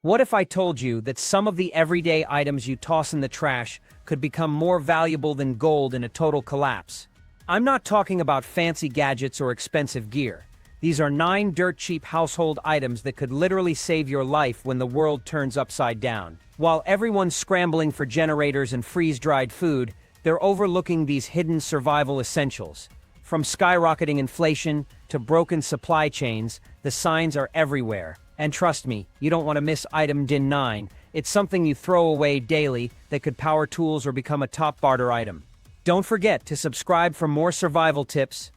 What if I told you that some of the everyday items you toss in the trash could become more valuable than gold in a total collapse? I'm not talking about fancy gadgets or expensive gear. These are 9 dirt-cheap household items that could literally save your life when the world turns upside down. While everyone's scrambling for generators and freeze-dried food, they're overlooking these hidden survival essentials. From skyrocketing inflation to broken supply chains, the signs are everywhere. And trust me, you don't want to miss item DIN 9. It's something you throw away daily that could power tools or become a top barter item. Don't forget to subscribe for more survival tips.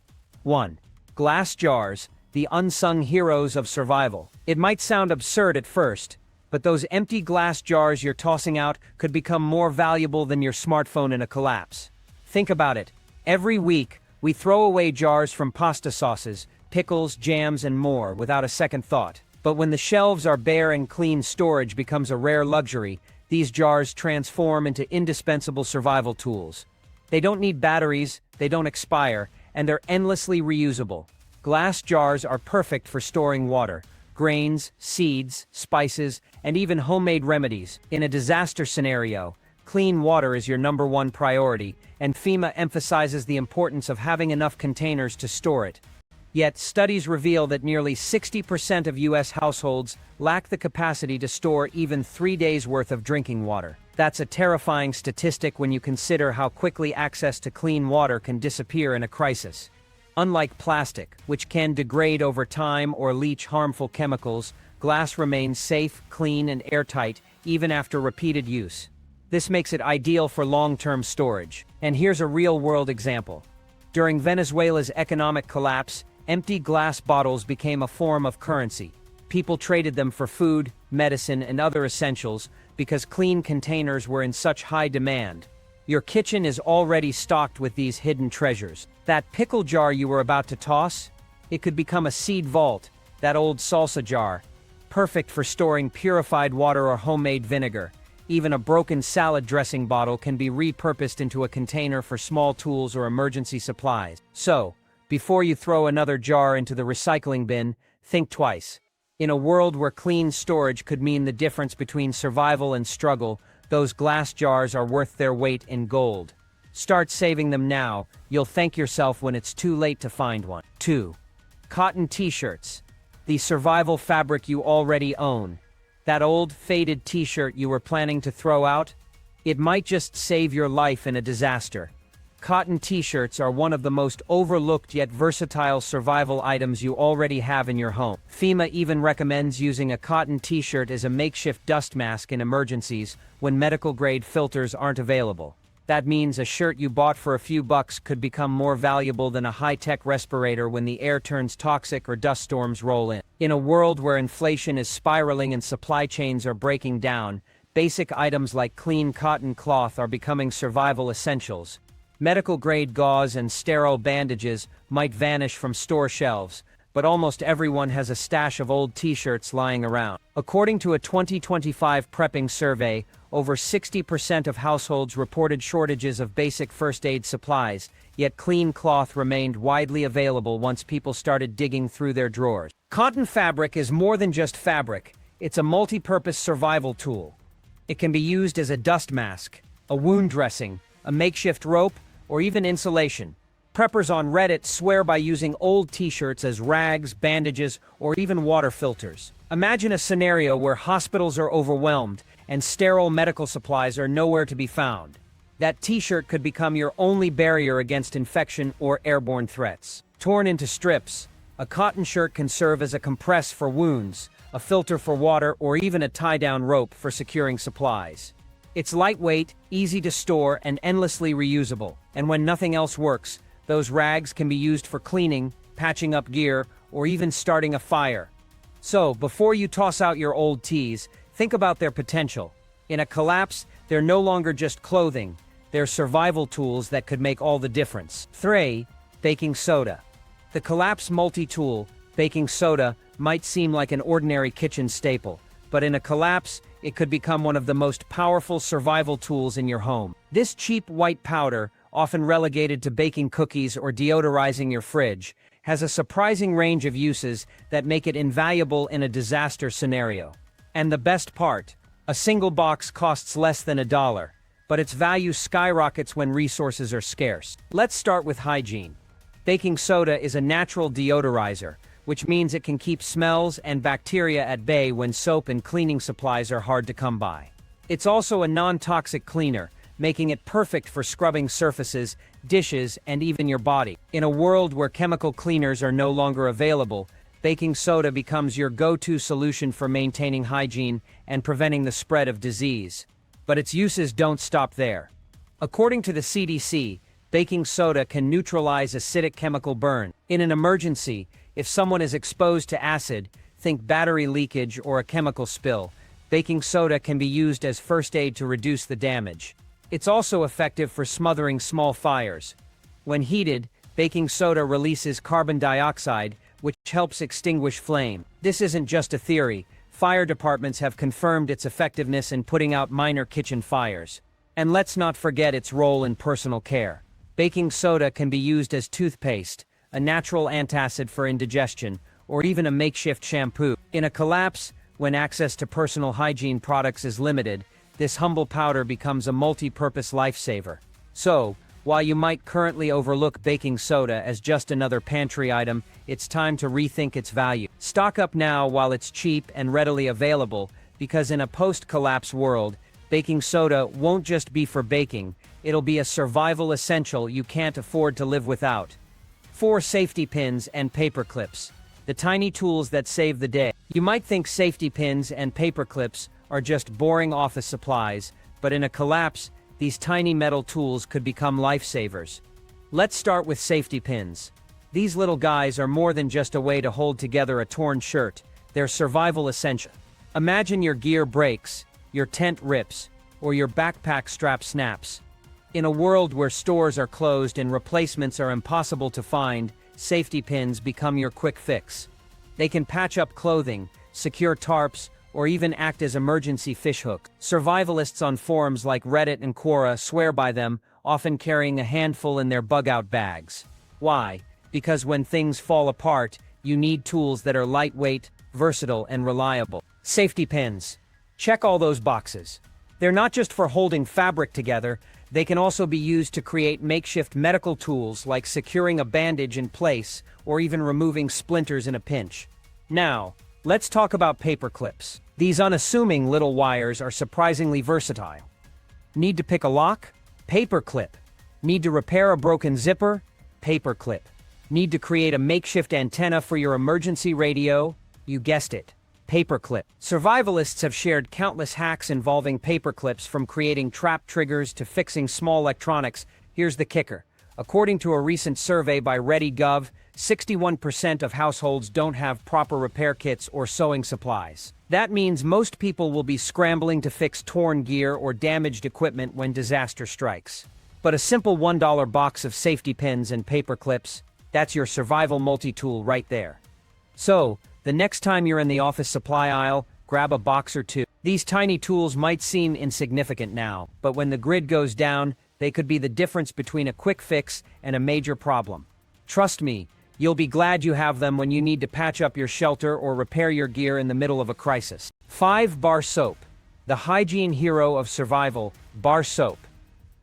1. Glass jars, the unsung heroes of survival. It might sound absurd at first, but those empty glass jars you're tossing out could become more valuable than your smartphone in a collapse. Think about it. Every week, we throw away jars from pasta sauces, pickles, jams, and more without a second thought. But when the shelves are bare and clean storage becomes a rare luxury, these jars transform into indispensable survival tools. They don't need batteries, they don't expire, and they're endlessly reusable. Glass jars are perfect for storing water, grains, seeds, spices, and even homemade remedies. In a disaster scenario, clean water is your #1 priority, and FEMA emphasizes the importance of having enough containers to store it. Yet, studies reveal that nearly 60% of U.S. households lack the capacity to store even 3 days' worth of drinking water. That's a terrifying statistic when you consider how quickly access to clean water can disappear in a crisis. Unlike plastic, which can degrade over time or leach harmful chemicals, glass remains safe, clean, and airtight even after repeated use. This makes it ideal for long-term storage. And here's a real-world example. During Venezuela's economic collapse, empty glass bottles became a form of currency. People traded them for food, medicine, and other essentials because clean containers were in such high demand. Your kitchen is already stocked with these hidden treasures. That pickle jar you were about to toss? It could become a seed vault, that old salsa jar, perfect for storing purified water or homemade vinegar. Even a broken salad dressing bottle can be repurposed into a container for small tools or emergency supplies. So, before you throw another jar into the recycling bin, think twice. In a world where clean storage could mean the difference between survival and struggle, those glass jars are worth their weight in gold. Start saving them now. You'll thank yourself when it's too late to find one. 2. Cotton t-shirts. The survival fabric you already own. That old, faded t-shirt you were planning to throw out? It might just save your life in a disaster. Cotton t-shirts are one of the most overlooked yet versatile survival items you already have in your home. FEMA even recommends using a cotton t-shirt as a makeshift dust mask in emergencies when medical-grade filters aren't available. That means a shirt you bought for a few bucks could become more valuable than a high-tech respirator when the air turns toxic or dust storms roll in. In a world where inflation is spiraling and supply chains are breaking down, basic items like clean cotton cloth are becoming survival essentials. Medical-grade gauze and sterile bandages might vanish from store shelves, but almost everyone has a stash of old t-shirts lying around. According to a 2025 prepping survey, over 60% of households reported shortages of basic first aid supplies, yet clean cloth remained widely available once people started digging through their drawers. Cotton fabric is more than just fabric, it's a multi-purpose survival tool. It can be used as a dust mask, a wound dressing, a makeshift rope, or even insulation. Preppers on Reddit swear by using old t-shirts as rags, bandages, or even water filters. Imagine a scenario where hospitals are overwhelmed and sterile medical supplies are nowhere to be found. That t-shirt could become your only barrier against infection or airborne threats. Torn into strips, a cotton shirt can serve as a compress for wounds, a filter for water, or even a tie-down rope for securing supplies. It's lightweight, easy to store, and endlessly reusable. And when nothing else works, those rags can be used for cleaning, patching up gear, or even starting a fire. So, before you toss out your old tees, think about their potential. In a collapse, they're no longer just clothing, they're survival tools that could make all the difference. 3. Baking soda. The collapse multi-tool, baking soda, might seem like an ordinary kitchen staple, but in a collapse, it could become one of the most powerful survival tools in your home. This cheap white powder, often relegated to baking cookies or deodorizing your fridge, has a surprising range of uses that make it invaluable in a disaster scenario. And the best part, a single box costs less than $1, but its value skyrockets when resources are scarce. Let's start with hygiene. Baking soda is a natural deodorizer, which means it can keep smells and bacteria at bay when soap and cleaning supplies are hard to come by. It's also a non-toxic cleaner, making it perfect for scrubbing surfaces, dishes, and even your body. In a world where chemical cleaners are no longer available, baking soda becomes your go-to solution for maintaining hygiene and preventing the spread of disease. But its uses don't stop there. According to the CDC, baking soda can neutralize acidic chemical burn. In an emergency, if someone is exposed to acid, think battery leakage or a chemical spill, baking soda can be used as first aid to reduce the damage. It's also effective for smothering small fires. When heated, baking soda releases carbon dioxide, which helps extinguish flame. This isn't just a theory. Fire departments have confirmed its effectiveness in putting out minor kitchen fires. And let's not forget its role in personal care. Baking soda can be used as toothpaste, a natural antacid for indigestion, or even a makeshift shampoo. In a collapse, when access to personal hygiene products is limited, this humble powder becomes a multi-purpose lifesaver. So, while you might currently overlook baking soda as just another pantry item, it's time to rethink its value. Stock up now while it's cheap and readily available, because in a post-collapse world, baking soda won't just be for baking, it'll be a survival essential you can't afford to live without. 4 safety pins and paper clips. The tiny tools that save the day. You might think safety pins and paper clips are just boring office supplies, but in a collapse, these tiny metal tools could become lifesavers. Let's start with safety pins. These little guys are more than just a way to hold together a torn shirt, they're survival essential. Imagine your gear breaks, your tent rips, or your backpack strap snaps. In a world where stores are closed and replacements are impossible to find, safety pins become your quick fix. They can patch up clothing, secure tarps, or even act as emergency fishhooks. Survivalists on forums like Reddit and Quora swear by them, often carrying a handful in their bug-out bags. Why? Because when things fall apart, you need tools that are lightweight, versatile, and reliable. Safety pins. Check all those boxes. They're not just for holding fabric together, they can also be used to create makeshift medical tools like securing a bandage in place or even removing splinters in a pinch. Now, let's talk about paper clips. These unassuming little wires are surprisingly versatile. Need to pick a lock? Paper clip. Need to repair a broken zipper? Paper clip. Need to create a makeshift antenna for your emergency radio? You guessed it. Paperclip. Survivalists have shared countless hacks involving paperclips, from creating trap triggers to fixing small electronics. Here's the kicker. According to a recent survey by ReadyGov, 61% of households don't have proper repair kits or sewing supplies. That means most people will be scrambling to fix torn gear or damaged equipment when disaster strikes. But a simple $1 box of safety pins and paper clips, that's your survival multi-tool right there. So, the next time you're in the office supply aisle, grab a box or two. These tiny tools might seem insignificant now, but when the grid goes down, they could be the difference between a quick fix and a major problem. Trust me, you'll be glad you have them when you need to patch up your shelter or repair your gear in the middle of a crisis. 5 bar soap. The hygiene hero of survival, bar soap.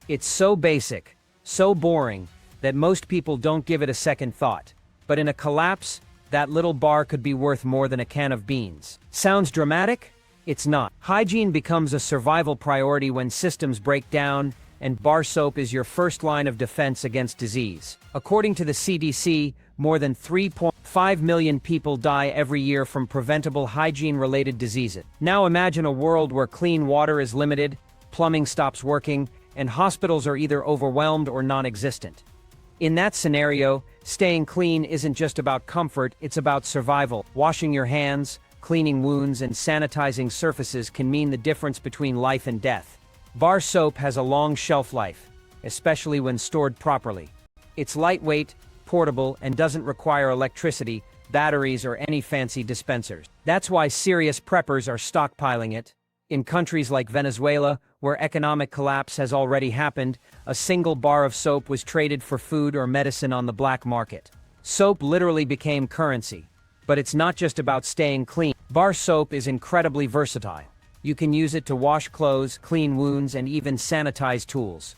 It's so basic, so boring, that most people don't give it a second thought. But in a collapse, that little bar could be worth more than a can of beans. Sounds dramatic? It's not. Hygiene becomes a survival priority when systems break down, and bar soap is your first line of defense against disease. According to the CDC, more than 3.5 million people die every year from preventable hygiene-related diseases. Now imagine a world where clean water is limited, plumbing stops working, and hospitals are either overwhelmed or non-existent. In that scenario, staying clean isn't just about comfort, it's about survival. Washing your hands, cleaning wounds, and sanitizing surfaces can mean the difference between life and death. Bar soap has a long shelf life, especially when stored properly. It's lightweight, portable, and doesn't require electricity, batteries, or any fancy dispensers. That's why serious preppers are stockpiling it. In countries like Venezuela, where economic collapse has already happened, a single bar of soap was traded for food or medicine on the black market. Soap literally became currency. But it's not just about staying clean. Bar soap is incredibly versatile. You can use it to wash clothes, clean wounds, and even sanitize tools.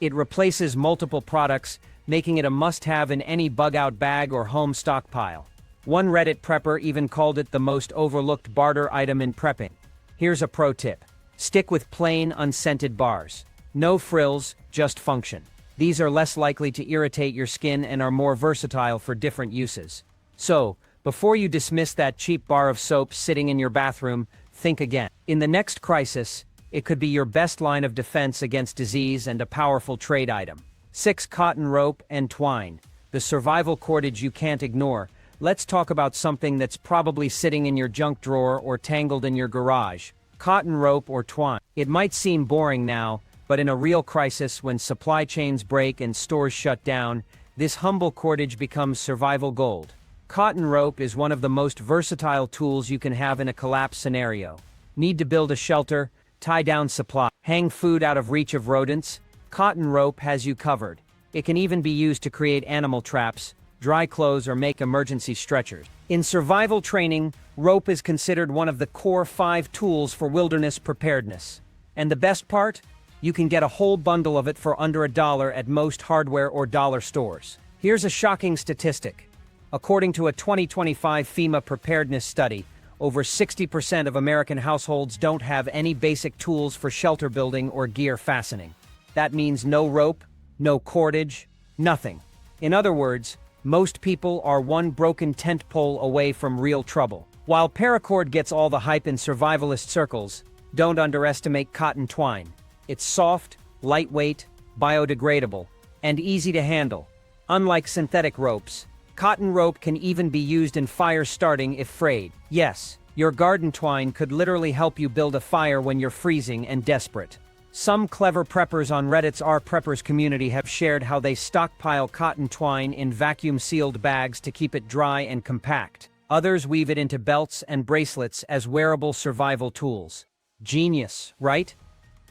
It replaces multiple products, making it a must-have in any bug-out bag or home stockpile. One Reddit prepper even called it the most overlooked barter item in prepping. Here's a pro tip. Stick with plain, unscented bars. No frills, just function. These are less likely to irritate your skin and are more versatile for different uses. So, before you dismiss that cheap bar of soap sitting in your bathroom, think again. In the next crisis, it could be your best line of defense against disease and a powerful trade item. 6. Cotton rope and twine. The survival cordage you can't ignore. Let's talk about something that's probably sitting in your junk drawer or tangled in your garage. Cotton rope or twine. It might seem boring now, but in a real crisis, when supply chains break and stores shut down, this humble cordage becomes survival gold. Cotton rope is one of the most versatile tools you can have in a collapse scenario. Need to build a shelter, tie down supply, hang food out of reach of rodents? Cotton rope has you covered. It can even be used to create animal traps, dry clothes, or make emergency stretchers. In survival training, rope is considered one of the core 5 tools for wilderness preparedness. And the best part? You can get a whole bundle of it for under $1 at most hardware or dollar stores. Here's a shocking statistic. According to a 2025 FEMA preparedness study, over 60% of American households don't have any basic tools for shelter building or gear fastening. That means no rope, no cordage, nothing. In other words, most people are one broken tent pole away from real trouble. While paracord gets all the hype in survivalist circles, don't underestimate cotton twine. It's soft, lightweight, biodegradable, and easy to handle. Unlike synthetic ropes, cotton rope can even be used in fire starting if frayed. Yes, your garden twine could literally help you build a fire when you're freezing and desperate. Some clever preppers on Reddit's Our Preppers community have shared how they stockpile cotton twine in vacuum-sealed bags to keep it dry and compact. Others weave it into belts and bracelets as wearable survival tools. Genius, right?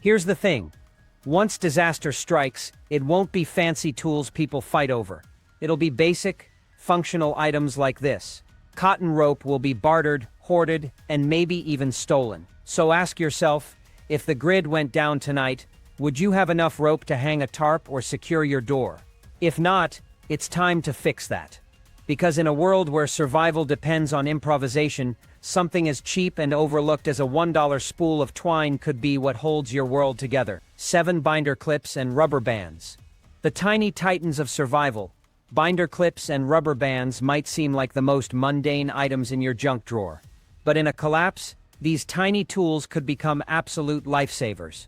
Here's the thing. Once disaster strikes, it won't be fancy tools people fight over. It'll be basic, functional items like this. Cotton rope will be bartered, hoarded, and maybe even stolen. So ask yourself, if the grid went down tonight, would you have enough rope to hang a tarp or secure your door? If not, it's time to fix that. Because in a world where survival depends on improvisation, something as cheap and overlooked as a $1 spool of twine could be what holds your world together. 7. Binder clips and rubber bands. The tiny titans of survival. Binder clips and rubber bands might seem like the most mundane items in your junk drawer. But in a collapse, these tiny tools could become absolute lifesavers.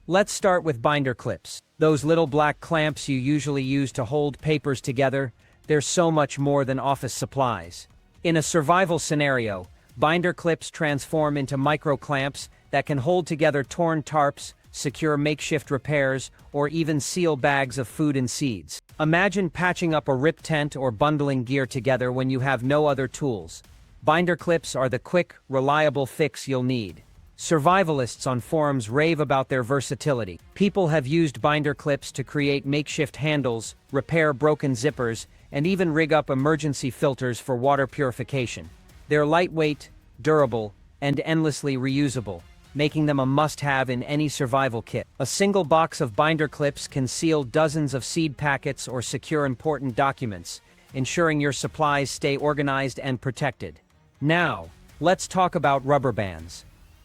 Let's start with binder clips. Those little black clamps you usually use to hold papers together, they're so much more than office supplies. In a survival scenario, binder clips transform into micro clamps that can hold together torn tarps, secure makeshift repairs, or even seal bags of food and seeds. Imagine patching up a ripped tent or bundling gear together when you have no other tools. Binder clips are the quick, reliable fix you'll need. Survivalists on forums rave about their versatility. People have used binder clips to create makeshift handles, repair broken zippers, and even rig up emergency filters for water purification. They're lightweight, durable, and endlessly reusable, making them a must-have in any survival kit. A single box of binder clips can seal dozens of seed packets or secure important documents, ensuring your supplies stay organized and protected. Now, let's talk about rubber bands.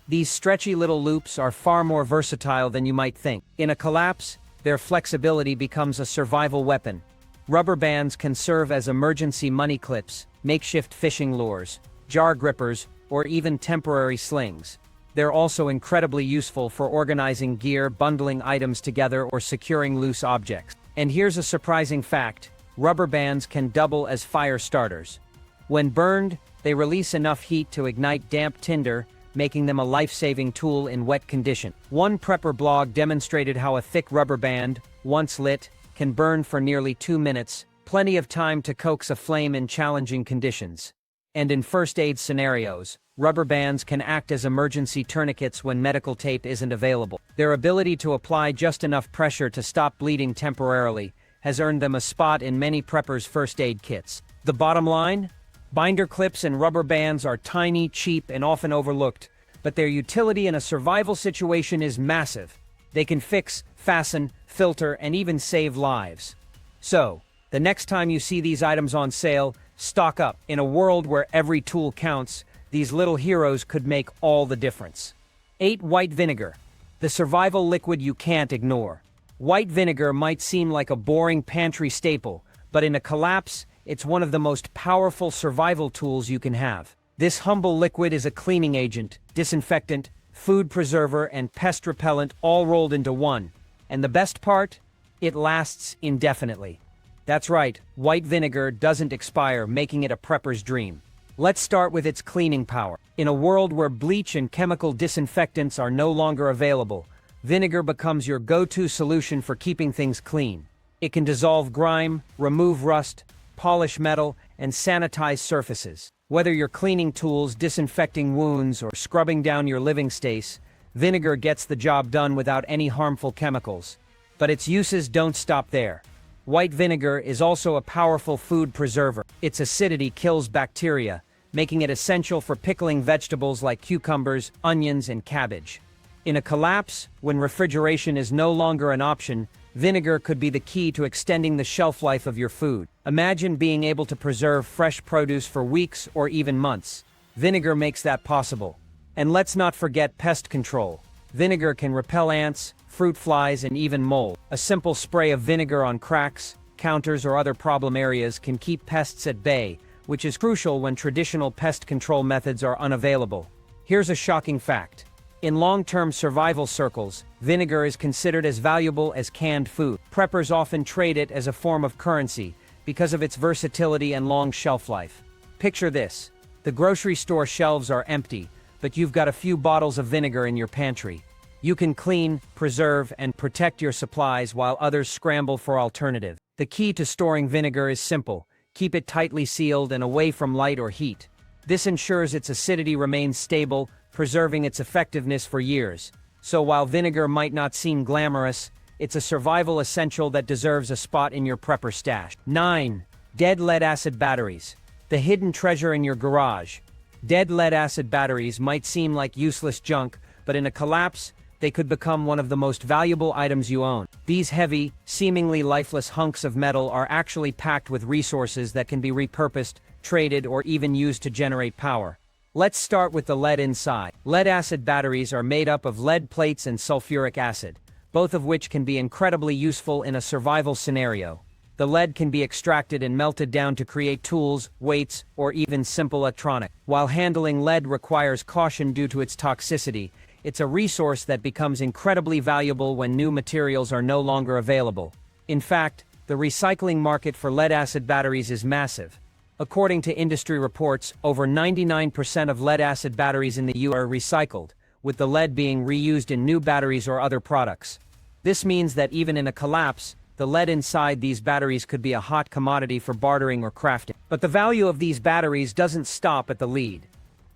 These stretchy little loops are far more versatile than you might think. In a collapse, their flexibility becomes a survival weapon. Rubber bands can serve as emergency money clips, makeshift fishing lures, jar grippers, or even temporary slings. They're also incredibly useful for organizing gear, bundling items together, or securing loose objects. And here's a surprising fact: rubber bands can double as fire starters. When burned, they release enough heat to ignite damp tinder, making them a life-saving tool in wet conditions. One prepper blog demonstrated how a thick rubber band, once lit, can burn for nearly 2 minutes, plenty of time to coax a flame in challenging conditions. And in first aid scenarios, rubber bands can act as emergency tourniquets when medical tape isn't available. Their ability to apply just enough pressure to stop bleeding temporarily has earned them a spot in many preppers' first aid kits. The bottom line? Binder clips and rubber bands are tiny, cheap, and often overlooked, but their utility in a survival situation is massive. They can fix, fasten, filter, and even save lives. So, the next time you see these items on sale, stock up. In a world where every tool counts, these little heroes could make all the difference. 8. White vinegar. The survival liquid you can't ignore. White vinegar might seem like a boring pantry staple, but in a collapse, it's one of the most powerful survival tools you can have. This humble liquid is a cleaning agent, disinfectant, food preserver, and pest repellent all rolled into one. And the best part? It lasts indefinitely. That's right, white vinegar doesn't expire, making it a prepper's dream. Let's start with its cleaning power. In a world where bleach and chemical disinfectants are no longer available, vinegar becomes your go-to solution for keeping things clean. It can dissolve grime, remove rust, polish metal, and sanitize surfaces. Whether you're cleaning tools, disinfecting wounds, or scrubbing down your living space, vinegar gets the job done without any harmful chemicals. But its uses don't stop there. White vinegar is also a powerful food preserver. Its acidity kills bacteria, making it essential for pickling vegetables like cucumbers, onions, and cabbage. In a collapse, when refrigeration is no longer an option, vinegar could be the key to extending the shelf life of your food. Imagine being able to preserve fresh produce for weeks or even months. Vinegar makes that possible. And let's not forget pest control. Vinegar can repel ants, fruit flies, and even mold. A simple spray of vinegar on cracks, counters, or other problem areas can keep pests at bay, which is crucial when traditional pest control methods are unavailable. Here's a shocking fact. In long-term survival circles, vinegar is considered as valuable as canned food. Preppers often trade it as a form of currency because of its versatility and long shelf life. Picture this. The grocery store shelves are empty, but you've got a few bottles of vinegar in your pantry. You can clean, preserve, and protect your supplies while others scramble for alternatives. The key to storing vinegar is simple. Keep it tightly sealed and away from light or heat. This ensures its acidity remains stable, preserving its effectiveness for years. So while vinegar might not seem glamorous, it's a survival essential that deserves a spot in your prepper stash. 9. Dead lead-acid batteries. The hidden treasure in your garage. Dead lead-acid batteries might seem like useless junk, but in a collapse, they could become one of the most valuable items you own. These heavy, seemingly lifeless hunks of metal are actually packed with resources that can be repurposed, traded, or even used to generate power. Let's start with the lead inside. Lead-acid batteries are made up of lead plates and sulfuric acid, both of which can be incredibly useful in a survival scenario. The lead can be extracted and melted down to create tools, weights, or even simple electronics. While handling lead requires caution due to its toxicity, it's a resource that becomes incredibly valuable when new materials are no longer available. In fact, the recycling market for lead-acid batteries is massive. According to industry reports, over 99% of lead-acid batteries in the US are recycled, with the lead being reused in new batteries or other products. This means that even in a collapse, the lead inside these batteries could be a hot commodity for bartering or crafting. But the value of these batteries doesn't stop at the lead.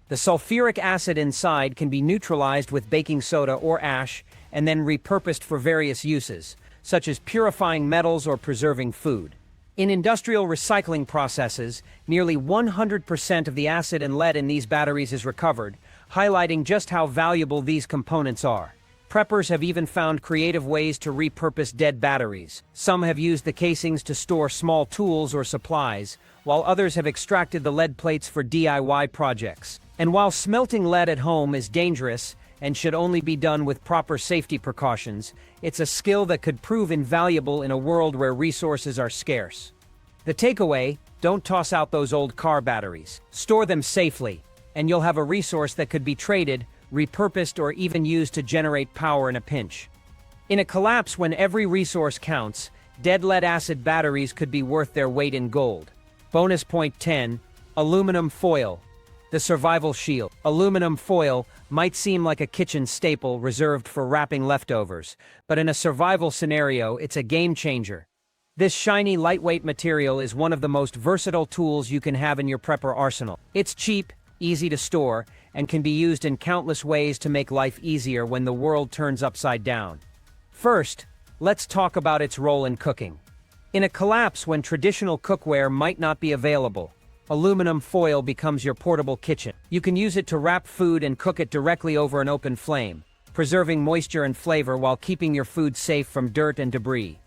The sulfuric acid inside can be neutralized with baking soda or ash and then repurposed for various uses, such as purifying metals or preserving food. In industrial recycling processes, nearly 100% of the acid and lead in these batteries is recovered, highlighting just how valuable these components are. Preppers have even found creative ways to repurpose dead batteries. Some have used the casings to store small tools or supplies, while others have extracted the lead plates for DIY projects. And while smelting lead at home is dangerous and should only be done with proper safety precautions, it's a skill that could prove invaluable in a world where resources are scarce. The takeaway: don't toss out those old car batteries. Store them safely, and you'll have a resource that could be traded, repurposed, or even used to generate power in a pinch. In a collapse when every resource counts, dead lead-acid batteries could be worth their weight in gold. Bonus point 10. Aluminum foil. The survival shield. Aluminum foil might seem like a kitchen staple reserved for wrapping leftovers, but in a survival scenario, it's a game changer. This shiny, lightweight material is one of the most versatile tools you can have in your prepper arsenal. It's cheap, easy to store, and can be used in countless ways to make life easier when the world turns upside down. First, let's talk about its role in cooking. In a collapse when traditional cookware might not be available, aluminum foil becomes your portable kitchen. You can use it to wrap food and cook it directly over an open flame, preserving moisture and flavor while keeping your food safe from dirt and debris.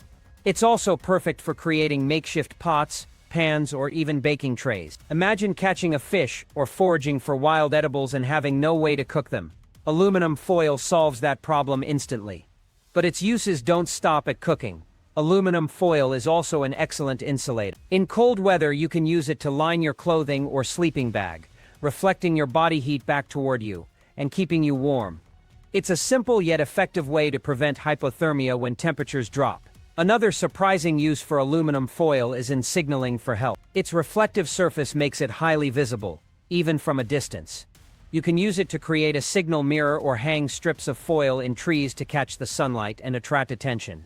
It's also perfect for creating makeshift pots, pans, or even baking trays. Imagine catching a fish or foraging for wild edibles and having no way to cook them. Aluminum foil solves that problem instantly. But its uses don't stop at cooking. Aluminum foil is also an excellent insulator. In cold weather, you can use it to line your clothing or sleeping bag, reflecting your body heat back toward you and keeping you warm. It's a simple yet effective way to prevent hypothermia when temperatures drop. Another surprising use for aluminum foil is in signaling for help. Its reflective surface makes it highly visible, even from a distance. You can use it to create a signal mirror or hang strips of foil in trees to catch the sunlight and attract attention.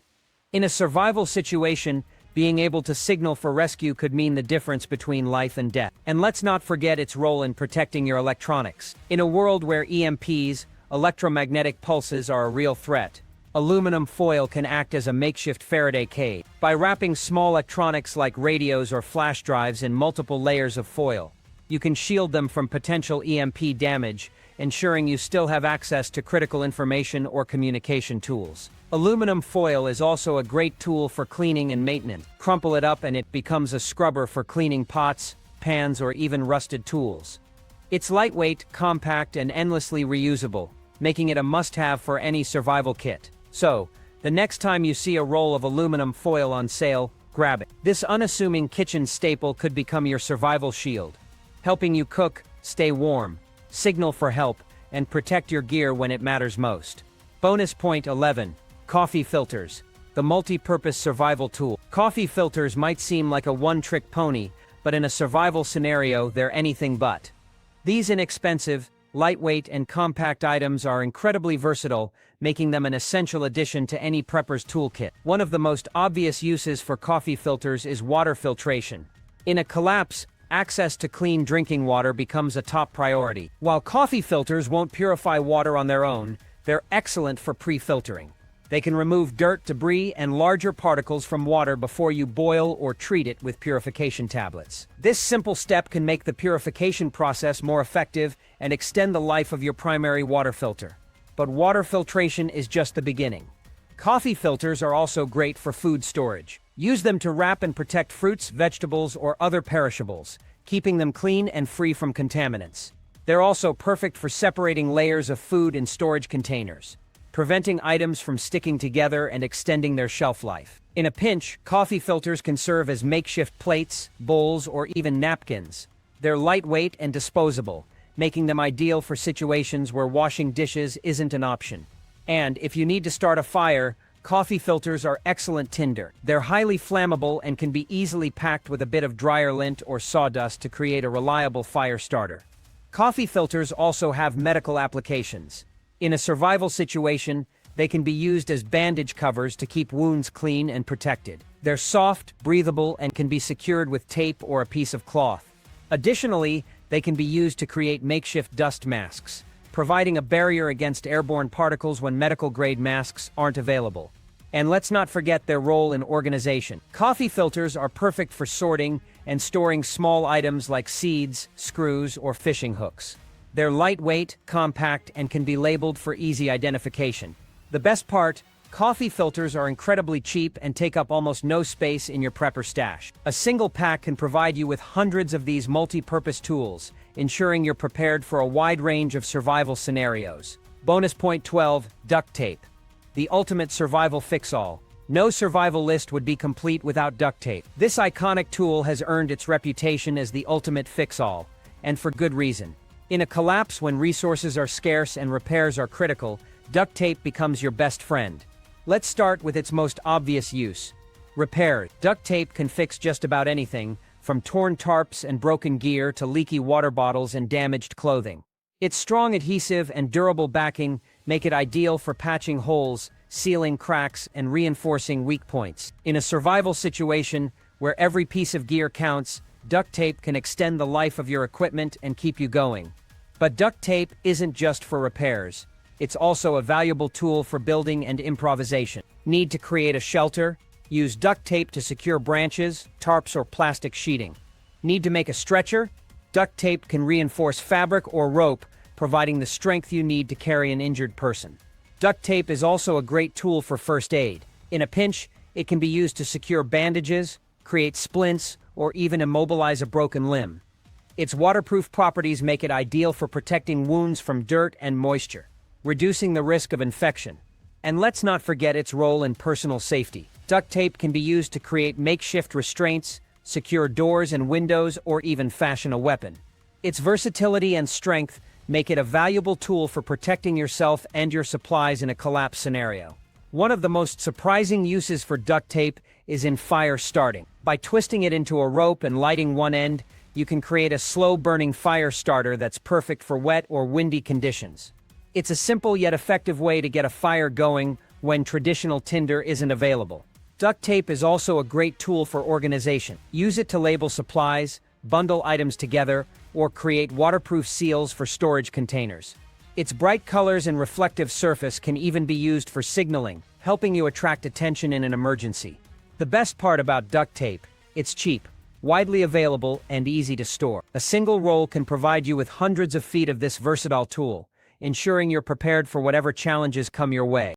In a survival situation, being able to signal for rescue could mean the difference between life and death. And let's not forget its role in protecting your electronics. In a world where EMPs, electromagnetic pulses, are a real threat, aluminum foil can act as a makeshift Faraday cage. By wrapping small electronics like radios or flash drives in multiple layers of foil, you can shield them from potential EMP damage, ensuring you still have access to critical information or communication tools. Aluminum foil is also a great tool for cleaning and maintenance. Crumple it up and it becomes a scrubber for cleaning pots, pans, or even rusted tools. It's lightweight, compact, and endlessly reusable, making it a must-have for any survival kit. So, the next time you see a roll of aluminum foil on sale, grab it. This unassuming kitchen staple could become your survival shield, helping you cook, stay warm, signal for help, and protect your gear when it matters most. Bonus point 11. Coffee filters, the multi-purpose survival tool. Coffee filters might seem like a one-trick pony, but in a survival scenario, they're anything but. These inexpensive, lightweight, and compact items are incredibly versatile, making them an essential addition to any prepper's toolkit. One of the most obvious uses for coffee filters is water filtration. In a collapse, access to clean drinking water becomes a top priority. While coffee filters won't purify water on their own, they're excellent for pre-filtering. They can remove dirt, debris, and larger particles from water before you boil or treat it with purification tablets. This simple step can make the purification process more effective and extend the life of your primary water filter. But water filtration is just the beginning. Coffee filters are also great for food storage. Use them to wrap and protect fruits, vegetables, or other perishables, keeping them clean and free from contaminants. They're also perfect for separating layers of food in storage containers, preventing items from sticking together and extending their shelf life. In a pinch, coffee filters can serve as makeshift plates, bowls, or even napkins. They're lightweight and disposable, making them ideal for situations where washing dishes isn't an option. And if you need to start a fire, coffee filters are excellent tinder. They're highly flammable and can be easily packed with a bit of dryer lint or sawdust to create a reliable fire starter. Coffee filters also have medical applications. In a survival situation, they can be used as bandage covers to keep wounds clean and protected. They're soft, breathable, and can be secured with tape or a piece of cloth. Additionally, they can be used to create makeshift dust masks, providing a barrier against airborne particles when medical-grade masks aren't available. And let's not forget their role in organization. Coffee filters are perfect for sorting and storing small items like seeds, screws, or fishing hooks. They're lightweight, compact, and can be labeled for easy identification. The best part, coffee filters are incredibly cheap and take up almost no space in your prepper stash. A single pack can provide you with hundreds of these multi-purpose tools, ensuring you're prepared for a wide range of survival scenarios. Bonus point 12, duct tape. The ultimate survival fix-all. No survival list would be complete without duct tape. This iconic tool has earned its reputation as the ultimate fix-all, and for good reason. In a collapse when resources are scarce and repairs are critical, duct tape becomes your best friend. Let's start with its most obvious use. Repair. Duct tape can fix just about anything, from torn tarps and broken gear to leaky water bottles and damaged clothing. Its strong adhesive and durable backing make it ideal for patching holes, sealing cracks, and reinforcing weak points. In a survival situation where every piece of gear counts, duct tape can extend the life of your equipment and keep you going. But duct tape isn't just for repairs. It's also a valuable tool for building and improvisation. Need to create a shelter? Use duct tape to secure branches, tarps, or plastic sheeting. Need to make a stretcher? Duct tape can reinforce fabric or rope, providing the strength you need to carry an injured person. Duct tape is also a great tool for first aid. In a pinch, it can be used to secure bandages, create splints, or even immobilize a broken limb. Its waterproof properties make it ideal for protecting wounds from dirt and moisture, reducing the risk of infection. And let's not forget its role in personal safety. Duct tape can be used to create makeshift restraints, secure doors and windows, or even fashion a weapon. Its versatility and strength make it a valuable tool for protecting yourself and your supplies in a collapse scenario. One of the most surprising uses for duct tape is in fire starting. By twisting it into a rope and lighting one end, you can create a slow-burning fire starter that's perfect for wet or windy conditions. It's a simple yet effective way to get a fire going when traditional tinder isn't available. Duct tape is also a great tool for organization. Use it to label supplies, bundle items together, or create waterproof seals for storage containers. Its bright colors and reflective surface can even be used for signaling, helping you attract attention in an emergency. The best part about duct tape, it's cheap, widely available, and easy to store. A single roll can provide you with hundreds of feet of this versatile tool, ensuring you're prepared for whatever challenges come your way.